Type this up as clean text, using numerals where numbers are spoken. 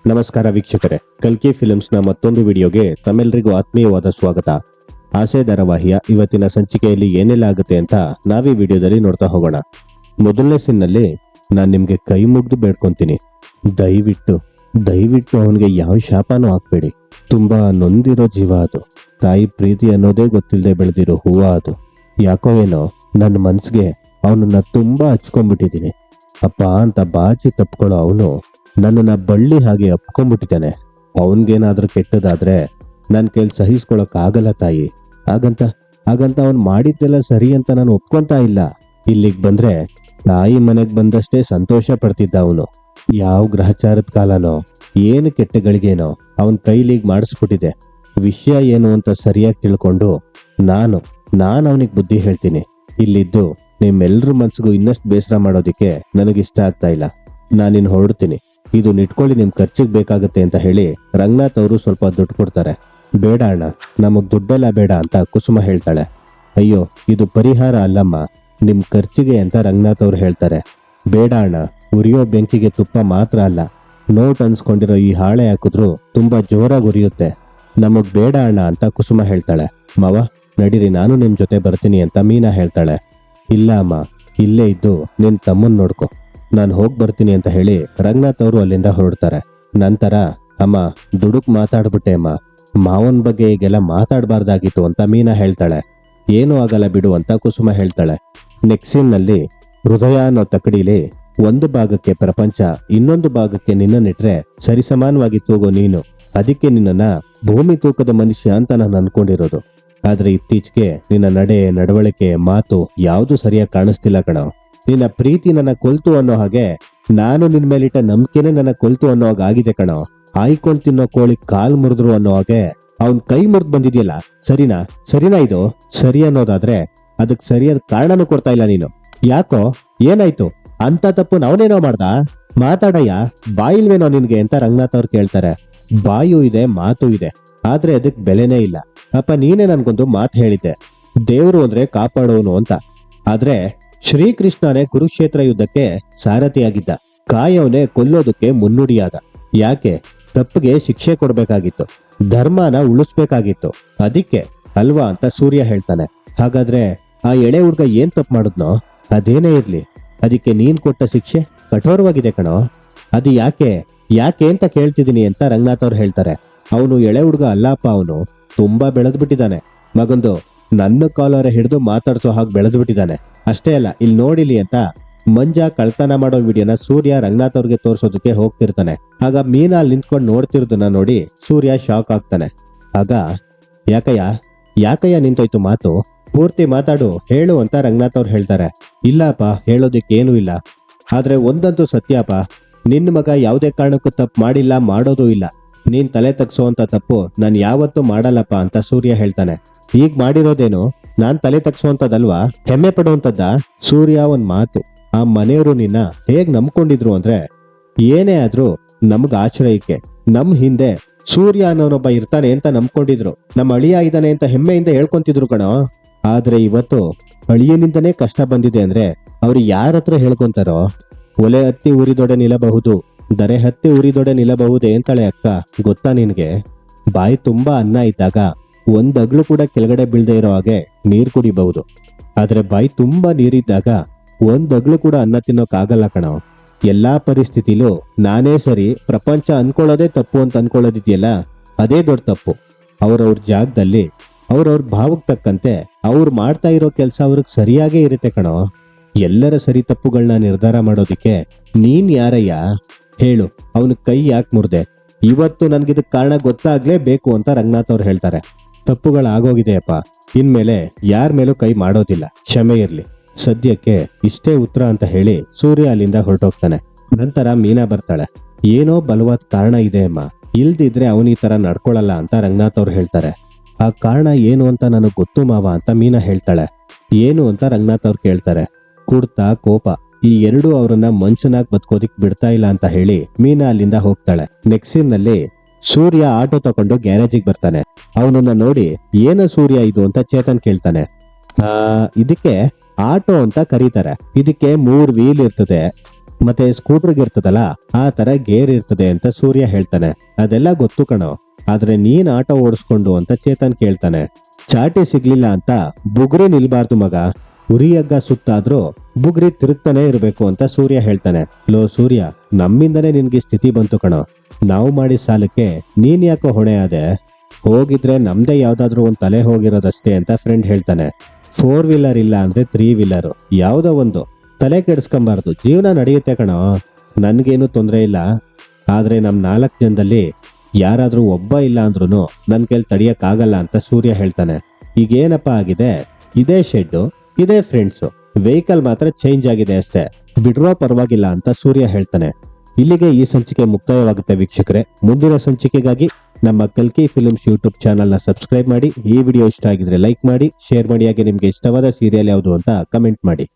ನಮಸ್ಕಾರ ವೀಕ್ಷಕರೇ, ಕಲ್ಕಿ ಫಿಲ್ಮ್ಸ್ನ ಮತ್ತೊಂದು ವಿಡಿಯೋಗೆ ತಮ್ಮೆಲ್ಲರಿಗೂ ಆತ್ಮೀಯವಾದ ಸ್ವಾಗತ. ಆಸೆ ಧಾರಾವಾಹಿಯ ಇವತ್ತಿನ ಸಂಚಿಕೆಯಲ್ಲಿ ಏನೆಲ್ಲ ಆಗುತ್ತೆ ಅಂತ ನಾವೀ ವಿಡಿಯೋದಲ್ಲಿ ನೋಡ್ತಾ ಹೋಗೋಣ. ಮೊದಲನೇ ಸೀನ್ನಲ್ಲಿ ನಾನು ನಿಮ್ಗೆ ಕೈ ಮುಗ್ದು ಬೇಡ್ಕೊಂತೀನಿ, ದಯವಿಟ್ಟು ಅವನಿಗೆ ಯಾವ ಶಾಪನೂ ಹಾಕ್ಬೇಡಿ. ತುಂಬಾ ನೊಂದಿರೋ ಜೀವ ಅದು. ತಾಯಿ ಪ್ರೀತಿ ಅನ್ನೋದೇ ಗೊತ್ತಿಲ್ಲದೆ ಬೆಳೆದಿರೋ ಹೂವ ಅದು. ಯಾಕೋ ಏನೋ ನನ್ನ ಮನ್ಸಿಗೆ ಅವನನ್ನ ತುಂಬಾ ಹಚ್ಕೊಂಡ್ಬಿಟ್ಟಿದ್ದೀನಿ. ಅಪ್ಪ ಅಂತ ಬಾಚಿ ತಪ್ಕೊಳ್ಳೋ ಅವನು ನನ್ನನ್ನ ಬಳ್ಳಿ ಹಾಗೆ ಅಪ್ಕೊಂಡ್ಬಿಟ್ಟಿದ್ದಾನೆ. ಅವನ್ಗೇನಾದ್ರೂ ಕೆಟ್ಟದಾದ್ರೆ ನನ್ನ ಕೈಲಿ ಸಹಿಸ್ಕೊಳಕ್ ಆಗಲ್ಲ ತಾಯಿ. ಹಾಗಂತ ಅವನ್ ಮಾಡಿದ್ದೆಲ್ಲ ಸರಿ ಅಂತ ನಾನು ಒಪ್ಕೊಂತಾ ಇಲ್ಲ. ಇಲ್ಲಿಗೆ ಬಂದ್ರೆ ತಾಯಿ ಮನೆಗ್ ಬಂದಷ್ಟೇ ಸಂತೋಷ ಪಡ್ತಿದ್ದ ಅವನು. ಯಾವ ಗ್ರಹಚಾರದ ಕಾಲನೋ ಏನು ಕೆಟ್ಟಗಳಿಗೇನೋ ಅವನ್ ಕೈಲಿಗ್ ಮಾಡಿಸ್ಬಿಟ್ಟಿದೆ. ವಿಷಯ ಏನು ಅಂತ ಸರಿಯಾಗಿ ತಿಳ್ಕೊಂಡು ನಾನು ಅವನಿಗೆ ಬುದ್ಧಿ ಹೇಳ್ತೀನಿ. ಇಲ್ಲಿದ್ದು ನಿಮ್ಮೆಲ್ರ ಮನ್ಸಿಗೂ ಇನ್ನಷ್ಟು ಬೇಸರ ಮಾಡೋದಿಕ್ಕೆ ನನಗಿಷ್ಟ ಆಗ್ತಾ ಇಲ್ಲ. ನಾನಿನ್ ಹೊರಡ್ತೀನಿ. ಇದು ನಿಟ್ಕೊಳ್ಳಿ, ನಿಮ್ ಖರ್ಚಿಗೆ ಬೇಕಾಗತ್ತೆ ಅಂತ ಹೇಳಿ ರಂಗನಾಥ್ ಅವರು ಸ್ವಲ್ಪ ದುಡ್ಡು ಕೊಡ್ತಾರೆ. ಬೇಡ ಅಣ್ಣ, ನಮಗ್ ದುಡ್ಡೆಲ್ಲ ಬೇಡ ಅಂತ ಕುಸುಮ ಹೇಳ್ತಾಳೆ. ಅಯ್ಯೋ, ಇದು ಪರಿಹಾರ ಅಲ್ಲಮ್ಮ, ನಿಮ್ ಖರ್ಚಿಗೆ ಅಂತ ರಂಗನಾಥ್ ಅವ್ರು ಹೇಳ್ತಾರೆ. ಬೇಡ ಅಣ್ಣ, ಉರಿಯೋ ಬೆಂಕಿಗೆ ತುಪ್ಪ ಮಾತ್ರ ಅಲ್ಲ, ನೋಟ್ ಅನ್ಸ್ಕೊಂಡಿರೋ ಈ ಹಾಳೆ ಹಾಕಿದ್ರು ತುಂಬಾ ಜೋರಾಗಿ ಉರಿಯುತ್ತೆ. ನಮಗ್ ಬೇಡ ಅಣ್ಣ ಅಂತ ಕುಸುಮ ಹೇಳ್ತಾಳೆ. ಮಾವ ನಡೀರಿ, ನಾನು ನಿಮ್ ಜೊತೆ ಬರ್ತೀನಿ ಅಂತ ಮೀನಾ ಹೇಳ್ತಾಳೆ. ಇಲ್ಲ ಅಮ್ಮ, ಇಲ್ಲೇ ಇದ್ದು ನಿನ್ ತಮ್ಮನ್ ನೋಡ್ಕೊ, ನಾನು ಹೋಗಿ ಬರ್ತೀನಿ ಅಂತ ಹೇಳಿ ರಂಗನಾಥ್ ಅವರು ಅಲ್ಲಿಂದ ಹೊರಡ್ತಾರೆ. ನಂತರ ಅಮ್ಮ ದುಡುಕ್ ಮಾತಾಡ್ಬಿಟ್ಟೆ ಅಮ್ಮ, ಮಾವನ್ ಬಗ್ಗೆ ಈಗೆಲ್ಲ ಮಾತಾಡಬಾರ್ದಾಗಿತ್ತು ಅಂತ ಮೀನಾ ಹೇಳ್ತಾಳೆ. ಏನೂ ಆಗಲ್ಲ ಬಿಡು ಅಂತ ಕುಸುಮ ಹೇಳ್ತಾಳೆ. ನೆಕ್ಸ್ಟ್ ಸೀನ್ ನಲ್ಲಿ ಹೃದಯ ಅನ್ನೋ ತಕಡಿಲಿ ಒಂದು ಭಾಗಕ್ಕೆ ಪ್ರಪಂಚ, ಇನ್ನೊಂದು ಭಾಗಕ್ಕೆ ನಿನ್ನನ್ನಿಟ್ರೆ ಸರಿಸಮಾನವಾಗಿ ತೂಗೋ ನೀನು. ಅದಕ್ಕೆ ನಿನ್ನನ್ನ ಭೂಮಿ ತೂಕದ ಮನುಷ್ಯ ಅಂತ ನಾನು ಅನ್ಕೊಂಡಿರೋದು. ಆದ್ರೆ ಇತ್ತೀಚೆಗೆ ನಿನ್ನ ನಡವಳಿಕೆ ಮಾತು ಯಾವುದು ಸರಿಯಾಗಿ ಕಾಣಿಸ್ತಿಲ್ಲ ಕಣೋ. ನಿನ್ನ ಪ್ರೀತಿ ನನ್ನ ಕೊಲ್ತು ಅನ್ನೋ ಹಾಗೆ, ನಾನು ನಿನ್ ಮೇಲಿಟ್ಟ ನಂಬಿಕೆನೆ ನನ್ನ ಕೊಲ್ತು ಅನ್ನೋ ಹಾಗೆ ಆಗಿದೆ ಕಣೋ. ಆಯ್ಕೊಂಡ್ ತಿನ್ನೋ ಕೋಳಿ ಕಾಲ್ ಮುರಿದ್ರು ಅನ್ನೋ ಹಾಗೆ ಅವನ್ ಕೈ ಮುರಿದ್ ಬಂದಿದ್ಯಲ್ಲ. ಸರಿನಾ ಇದು? ಸರಿ ಅನ್ನೋದಾದ್ರೆ ಅದಕ್ ಸರಿಯಾದ ಕಾರಣನೂ ಕೊಡ್ತಾ ಇಲ್ಲ ನೀನು. ಯಾಕೋ, ಏನಾಯ್ತು? ಅಂತ ತಪ್ಪು ನಾವನೇನೋ ಮಾಡ್ದ? ಮಾತಾಡಯ್ಯ, ಬಾಯಿಲ್ವೇನೋ ನಿನ್ಗೆ ಅಂತ ರಂಗನಾಥ್ ಅವ್ರು ಕೇಳ್ತಾರೆ. ಬಾಯು ಇದೆ, ಮಾತು ಇದೆ, ಆದ್ರೆ ಅದಕ್ ಬೆಲೆನೇ ಇಲ್ಲ. ಅಪ್ಪ ನೀನೇ ನನ್ಗೊಂದು ಮಾತು ಹೇಳಿದ್ದೆ, ದೇವ್ರು ಅಂದ್ರೆ ಕಾಪಾಡೋನು ಅಂತ. ಆದ್ರೆ ಶ್ರೀಕೃಷ್ಣನೇ ಕುರುಕ್ಷೇತ್ರ ಯುದ್ಧಕ್ಕೆ ಸಾರಥಿಯಾಗಿದ್ದ, ಕಾಯವನೇ ಕೊಲ್ಲೋದಕ್ಕೆ ಮುನ್ನುಡಿಯಾದ. ಯಾಕೆ? ತಪ್ಪಿಗೆ ಶಿಕ್ಷೆ ಕೊಡ್ಬೇಕಾಗಿತ್ತು, ಧರ್ಮನ ಉಳಿಸ್ಬೇಕಾಗಿತ್ತು, ಅದಕ್ಕೆ ಅಲ್ವಾ ಅಂತ ಸೂರ್ಯ ಹೇಳ್ತಾನೆ. ಹಾಗಾದ್ರೆ ಆ ಎಳೆ ಹುಡ್ಗ ಏನ್ ತಪ್ಪು ಮಾಡಿದ್ನೋ? ಅದೇನೇ ಇರ್ಲಿ, ಅದಕ್ಕೆ ನೀನ್ ಕೊಟ್ಟ ಶಿಕ್ಷೆ ಕಠೋರವಾಗಿದೆ ಕಣೋ. ಅದು ಯಾಕೆ ಅಂತ ಕೇಳ್ತಿದೀನಿ ಅಂತ ರಂಗನಾಥ್ ಅವ್ರು ಹೇಳ್ತಾರೆ. ಅವನು ಎಳೆ ಹುಡ್ಗ ಅಲ್ಲಪ್ಪ, ಅವನು ತುಂಬಾ ಬೆಳೆದ್ಬಿಟ್ಟಿದ್ದಾನೆ. ಮಗಂದು ನನ್ನ ಕಾಲರ ಹಿಡಿದು ಮಾತಾಡ್ಸೋ ಹಾಗೆ ಬೆಳೆದ್ಬಿಟ್ಟಿದ್ದಾನೆ. ಅಷ್ಟೇ ಅಲ್ಲ, ಇಲ್ಲಿ ನೋಡಿಲಿ ಅಂತ ಮಂಜ ಕಳ್ತನ ಮಾಡೋ ವಿಡಿಯೋನ ಸೂರ್ಯ ರಂಗನಾಥ್ ಅವ್ರಿಗೆ ತೋರ್ಸೋದಕ್ಕೆ ಹೋಗ್ತಿರ್ತಾನೆ. ಆಗ ಮೀನಾ ಅಲ್ಲಿ ನಿಂತ್ಕೊಂಡು ನೋಡ್ತಿರೋದನ್ನ ನೋಡಿ ಸೂರ್ಯ ಶಾಕ್ ಆಗ್ತಾನೆ. ಆಗ ಯಾಕಯ್ಯ ನಿಂತೋಯ್ತು ಮಾತು? ಪೂರ್ತಿ ಮಾತಾಡು, ಹೇಳು ಅಂತ ರಂಗನಾಥ್ ಅವ್ರು ಹೇಳ್ತಾರೆ. ಇಲ್ಲಪ್ಪ, ಹೇಳೋದಿಕ್ಕೆ ಏನೂ ಇಲ್ಲ, ಆದ್ರೆ ಒಂದಂತೂ ಸತ್ಯಪ್ಪ, ನಿನ್ನ ಮಗ ಯಾವುದೇ ಕಾರಣಕ್ಕೂ ತಪ್ಪು ಮಾಡಿಲ್ಲ, ಮಾಡೋದೂ ಇಲ್ಲ. ನೀನ್ ತಲೆ ತಗ್ಸೋ ಅಂತ ತಪ್ಪು ನಾನು ಯಾವತ್ತೂ ಮಾಡಲ್ಲಪ್ಪ ಅಂತ ಸೂರ್ಯ ಹೇಳ್ತಾನೆ. ಈಗ ಮಾಡಿರೋದೇನು ನಾನ್ ತಲೆ ತಗ್ಸೋಂತದಲ್ವಾ, ಹೆಮ್ಮೆ ಪಡುವಂತದ್ದ? ಸೂರ್ಯ ಒಂದ್ ಮಾತು, ಆ ಮನೆಯವರು ನಿನ್ನ ಹೇಗ್ ನಂಬ್ಕೊಂಡಿದ್ರು ಅಂದ್ರೆ, ಏನೇ ಆದ್ರೂ ನಮ್ಗ ಆಶ್ರಯಕ್ಕೆ ನಮ್ ಹಿಂದೆ ಸೂರ್ಯ ಅನ್ನೋನೊಬ್ಬ ಇರ್ತಾನೆ ಅಂತ ನಂಬ್ಕೊಂಡಿದ್ರು. ನಮ್ಮ ಅಳಿಯ ಇದ್ದಾನೆ ಅಂತ ಹೆಮ್ಮೆಯಿಂದ ಹೇಳ್ಕೊಂತಿದ್ರು ಕಣೋ. ಆದ್ರೆ ಇವತ್ತು ಅಳಿಯನಿಂದನೇ ಕಷ್ಟ ಬಂದಿದೆ ಅಂದ್ರೆ ಅವ್ರು ಯಾರ ಹತ್ರ ಹೇಳ್ಕೊಂತಾರೋ? ಒಲೆ ಹತ್ತಿ ಉರಿದೊಡೆ ನಿಲ್ಲಬಹುದು, ದರೆ ಹತ್ತಿ ಉರಿದೊಡೆ ನಿಲ್ಲಬಹುದೇ ಅಂತಾಳೆ ಅಕ್ಕ. ಗೊತ್ತಾ ನಿನ್ಗೆ? ಬಾಯಿ ತುಂಬಾ ಅನ್ನ ಇದ್ದಾಗ ಒಂದ್ ಅಗ್ಲು ಕೂಡ ಕೆಳಗಡೆ ಬೀಳ್ದೆ ಇರೋ ಹಾಗೆ ನೀರ್ ಕುಡಿಬಹುದು, ಆದ್ರೆ ಬಾಯಿ ತುಂಬಾ ನೀರಿದ್ದಾಗ ಒಂದ್ ಅಗ್ಲು ಕೂಡ ಅನ್ನ ತಿನ್ನೋಕಾಗಲ್ಲ ಕಣೋ. ಎಲ್ಲಾ ಪರಿಸ್ಥಿತಿಲೂ ನಾನೇ ಸರಿ, ಪ್ರಪಂಚ ಅನ್ಕೊಳ್ಳೋದೇ ತಪ್ಪು ಅಂತ ಅನ್ಕೊಳ್ಳೋದಿದೆಯಲ್ಲ, ಅದೇ ದೊಡ್ಡ ತಪ್ಪು. ಅವ್ರವ್ರ ಜಾಗದಲ್ಲಿ ಅವ್ರವ್ರ ಭಾವಕ್ಕೆ ತಕ್ಕಂತೆ ಅವ್ರು ಮಾಡ್ತಾ ಇರೋ ಕೆಲಸ ಅವ್ರಿಗೆ ಸರಿಯಾಗೇ ಇರುತ್ತೆ ಕಣೋ. ಎಲ್ಲರ ಸರಿ ತಪ್ಪುಗಳನ್ನ ನಿರ್ಧಾರ ಮಾಡೋದಿಕ್ಕೆ ನೀನ್ ಯಾರಯ್ಯ? ಹೇಳು, ಅವನ ಕೈ ಯಾಕೆ ಮುರ್ದೆ? ಇವತ್ತು ನನ್ಗಿದಕ್ ಕಾರಣ ಗೊತ್ತಾಗ್ಲೇಬೇಕು ಅಂತ ರಂಗನಾಥ್ ಅವ್ರು ಹೇಳ್ತಾರೆ. ತಪ್ಪುಗಳಾಗೋಗಿದೆಯಪ್ಪ, ಇನ್ಮೇಲೆ ಯಾರ ಮೇಲೂ ಕೈ ಮಾಡೋದಿಲ್ಲ, ಕ್ಷಮೆ ಇರ್ಲಿ. ಸದ್ಯಕ್ಕೆ ಇಷ್ಟೇ ಉತ್ತರ ಅಂತ ಹೇಳಿ ಸೂರ್ಯ ಅಲ್ಲಿಂದ ಹೊರಟೋಗ್ತಾನೆ. ನಂತರ ಮೀನಾ ಬರ್ತಾಳೆ. ಏನೋ ಬಲವಾದ ಕಾರಣ ಇದೆ ಅಮ್ಮ, ಇಲ್ದಿದ್ರೆ ಅವನ ಈ ತರ ನಡ್ಕೊಳಲ್ಲ ಅಂತ ರಂಗನಾಥ್ ಅವ್ರು ಹೇಳ್ತಾರೆ. ಆ ಕಾರಣ ಏನು ಅಂತ ನನಗ್ ಗೊತ್ತು ಮಾವ ಅಂತ ಮೀನಾ ಹೇಳ್ತಾಳೆ. ಏನು ಅಂತ ರಂಗನಾಥ್ ಅವ್ರು ಕೇಳ್ತಾರೆ. ಕುಡ್ತ, ಕೋಪ, ಈ ಎರಡೂ ಅವರನ್ನ ಮನುಷ್ಯನಾಗ್ ಬದುಕೋದಿಕ್ ಬಿಡ್ತಾ ಇಲ್ಲ ಅಂತ ಹೇಳಿ ಮೀನಾ ಅಲ್ಲಿಂದ ಹೋಗ್ತಾಳೆ. ನೆಕ್ಸ್ಟ್ ಸೀನ್ ನಲ್ಲಿ ಸೂರ್ಯ ಆಟೋ ತಗೊಂಡು ಗ್ಯಾರೇಜಿಗೆ ಬರ್ತಾನೆ. ಅವನನ್ನ ನೋಡಿ ಏನು ಸೂರ್ಯ ಇದು ಅಂತ ಚೇತನ್ ಕೇಳ್ತಾನೆ. ಇದಕ್ಕೆ ಆಟೋ ಅಂತ ಕರೀತಾರೆ, ಇದಕ್ಕೆ 3 ವೀಲ್ ಇರ್ತದೆ, ಮತ್ತೆ ಸ್ಕೂಟರ್ಗೆ ಇರ್ತದಲ್ಲ ಆ ತರ ಗೇರ್ ಇರ್ತದೆ ಅಂತ ಸೂರ್ಯ ಹೇಳ್ತಾನೆ. ಅದೆಲ್ಲ ಗೊತ್ತು ಕಣೋ, ಆದ್ರೆ ನೀನ್ ಆಟೋ ಓಡಿಸ್ಕೊಂಡು ಅಂತ ಚೇತನ್ ಕೇಳ್ತಾನೆ. ಚಾಟಿ ಸಿಗ್ಲಿಲ್ಲ ಅಂತ ಬುಗ್ರಿ ನಿಲ್ಬಾರ್ದು ಮಗ, ಉರಿಯಗ್ಗ ಸುತ್ತಾದ್ರೂ ಬುಗ್ರಿ ತಿರುಗ್ತಾನೆ ಇರ್ಬೇಕು ಅಂತ ಸೂರ್ಯ ಹೇಳ್ತಾನೆ. ಲೋ ಸೂರ್ಯ, ನಮ್ಮಿಂದನೇ ನಿನ್ಗೆ ಸ್ಥಿತಿ ಬಂತು ಕಣೋ, ನಾವು ಮಾಡಿದ ಸಾಲಕ್ಕೆ ನೀನ್ ಯಾಕೋ ಹೊಣೆ ಆದೆ? ಹೋಗಿದ್ರೆ ನಮ್ದೇ ಯಾವ್ದಾದ್ರು ಒಂದ್ ತಲೆ ಹೋಗಿರೋದಷ್ಟೇ ಅಂತ ಫ್ರೆಂಡ್ ಹೇಳ್ತಾನೆ. 4 ವೀಲರ್ ಇಲ್ಲ ಅಂದ್ರೆ 3 ವೀಲರ್ ಯಾವ್ದೋ ಒಂದು, ತಲೆ ಕೆಡಿಸ್ಕೊಂಬಾರ್ದು, ಜೀವನ ನಡೆಯುತ್ತೆ ಕಣೋ, ನನ್ಗೇನು ತೊಂದರೆ ಇಲ್ಲ. ಆದ್ರೆ ನಮ್ 4 ಜನದಲ್ಲಿ ಯಾರಾದ್ರೂ ಒಬ್ಬ ಇಲ್ಲ ಅಂದ್ರೂ ನನ್ ಕೈಲಿ ತಡಿಯಕ್ ಆಗಲ್ಲ ಅಂತ ಸೂರ್ಯ ಹೇಳ್ತಾನೆ. ಈಗೇನಪ್ಪ ಆಗಿದೆ, ಇದೇ ಶೆಡ್, ಇದೇ ಫ್ರೆಂಡ್ಸು, ವೆಹಿಕಲ್ ಮಾತ್ರ ಚೇಂಜ್ ಆಗಿದೆ ಅಷ್ಟೇ, ಬಿಡ್ರೋ ಪರವಾಗಿಲ್ಲ ಅಂತ ಸೂರ್ಯ ಹೇಳ್ತಾನೆ. ಇಲ್ಲಿಗೆ ಈ ಸಂಚಿಕೆ ಮುಕ್ತಾಯವಾಗುತ್ತೆ ವೀಕ್ಷಕರೇ. ಮುಂದಿನ ಸಂಚಿಕೆಗಾಗಿ ನಮ್ಮ ಕಲ್ಕಿ ಫಿಲ್ಮ್ಸ್ ಯೂಟ್ಯೂಬ್ ಚಾನಲ್ನ ಸಬ್ಸ್ಕ್ರೈಬ್ ಮಾಡಿ. ಈ ವಿಡಿಯೋ ಇಷ್ಟ ಆಗಿದ್ರೆ ಲೈಕ್ ಮಾಡಿ, ಶೇರ್ ಮಾಡಿ, ಹಾಗೆ ನಿಮ್ಗೆ ಇಷ್ಟವಾದ ಸೀರಿಯಲ್ ಯಾವುದು ಅಂತ ಕಮೆಂಟ್ ಮಾಡಿ.